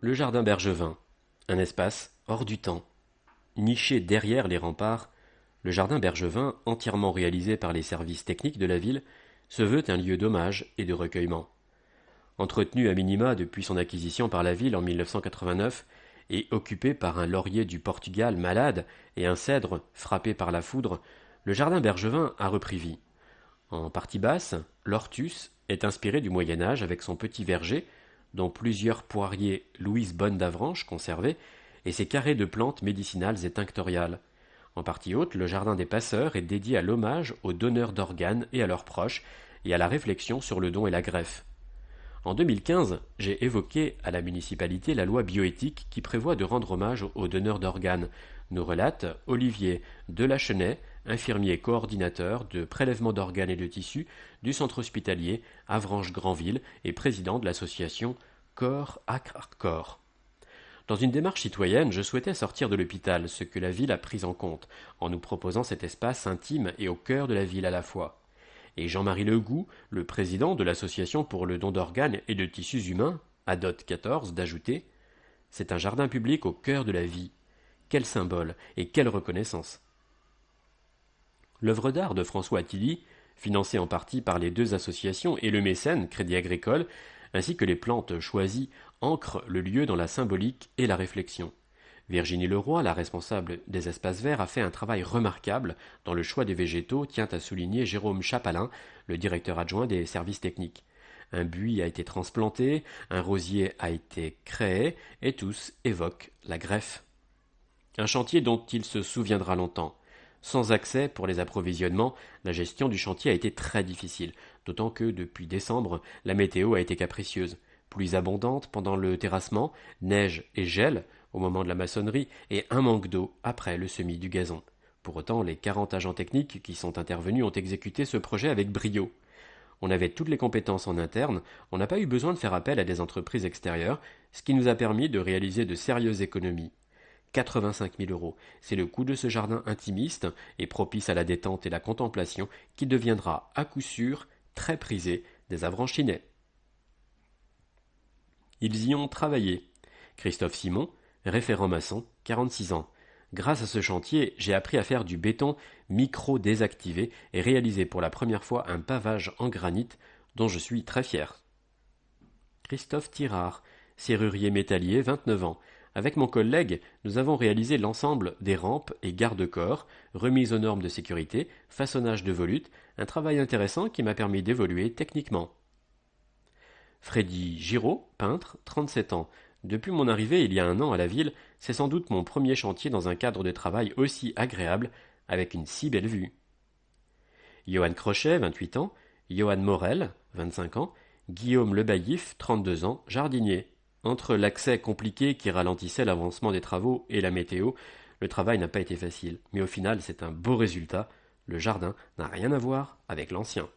Le jardin Bergevin, un espace hors du temps. Niché derrière les remparts, le jardin Bergevin, entièrement réalisé par les services techniques de la ville, se veut un lieu d'hommage et de recueillement. Entretenu à minima depuis son acquisition par la ville en 1989 et occupé par un laurier du Portugal malade et un cèdre frappé par la foudre, le jardin Bergevin a repris vie. En partie basse, l'ortus est inspiré du Moyen Âge avec son petit verger, dont plusieurs poiriers Louise Bonne d'Avranches conservés, et ses carrés de plantes médicinales et tinctoriales. En partie haute, le jardin des passeurs est dédié à l'hommage aux donneurs d'organes et à leurs proches, et à la réflexion sur le don et la greffe. En 2015, j'ai évoqué à la municipalité la loi bioéthique qui prévoit de rendre hommage aux donneurs d'organes, nous relate Olivier Delachenay, infirmier coordinateur de prélèvement d'organes et de tissus du centre hospitalier Avranches-Granville et président de l'association Corps à Corps. Dans une démarche citoyenne, je souhaitais sortir de l'hôpital, ce que la ville a pris en compte, en nous proposant cet espace intime et au cœur de la ville à la fois. Et Jean-Marie Legout, le président de l'Association pour le don d'organes et de tissus humains, ADOT 14, d'ajouter « C'est un jardin public au cœur de la vie. Quel symbole et quelle reconnaissance !» L'œuvre d'art de François Attilie, financée en partie par les deux associations et le mécène Crédit Agricole, ainsi que les plantes choisies, ancrent le lieu dans la symbolique et la réflexion. Virginie Leroy, la responsable des espaces verts, a fait un travail remarquable dans le choix des végétaux, tient à souligner Jérôme Chapalin, le directeur adjoint des services techniques. Un buis a été transplanté, un rosier a été créé, et tous évoquent la greffe. Un chantier dont il se souviendra longtemps. Sans accès pour les approvisionnements, la gestion du chantier a été très difficile, d'autant que depuis décembre, la météo a été capricieuse. Pluies abondantes pendant le terrassement, neige et gel au moment de la maçonnerie et un manque d'eau après le semis du gazon. Pour autant, les 40 agents techniques qui sont intervenus ont exécuté ce projet avec brio. On avait toutes les compétences en interne, on n'a pas eu besoin de faire appel à des entreprises extérieures, ce qui nous a permis de réaliser de sérieuses économies. 85 000 euros, c'est le coût de ce jardin intimiste et propice à la détente et la contemplation qui deviendra à coup sûr très prisé des Avranchinais. Ils y ont travaillé. Christophe Simon, référent maçon, 46 ans. Grâce à ce chantier, j'ai appris à faire du béton micro-désactivé et réalisé pour la première fois un pavage en granit dont je suis très fier. Christophe Tirard, serrurier métallier, 29 ans. Avec mon collègue, nous avons réalisé l'ensemble des rampes et garde-corps, remise aux normes de sécurité, façonnage de volutes, un travail intéressant qui m'a permis d'évoluer techniquement. Freddy Giraud, peintre, 37 ans. Depuis mon arrivée il y a un an à la ville, c'est sans doute mon premier chantier dans un cadre de travail aussi agréable, avec une si belle vue. Johan Crochet, 28 ans. Johan Morel, 25 ans. Guillaume Lebaillif, 32 ans, jardinier. Entre l'accès compliqué qui ralentissait l'avancement des travaux et la météo, le travail n'a pas été facile. Mais au final, c'est un beau résultat. Le jardin n'a rien à voir avec l'ancien.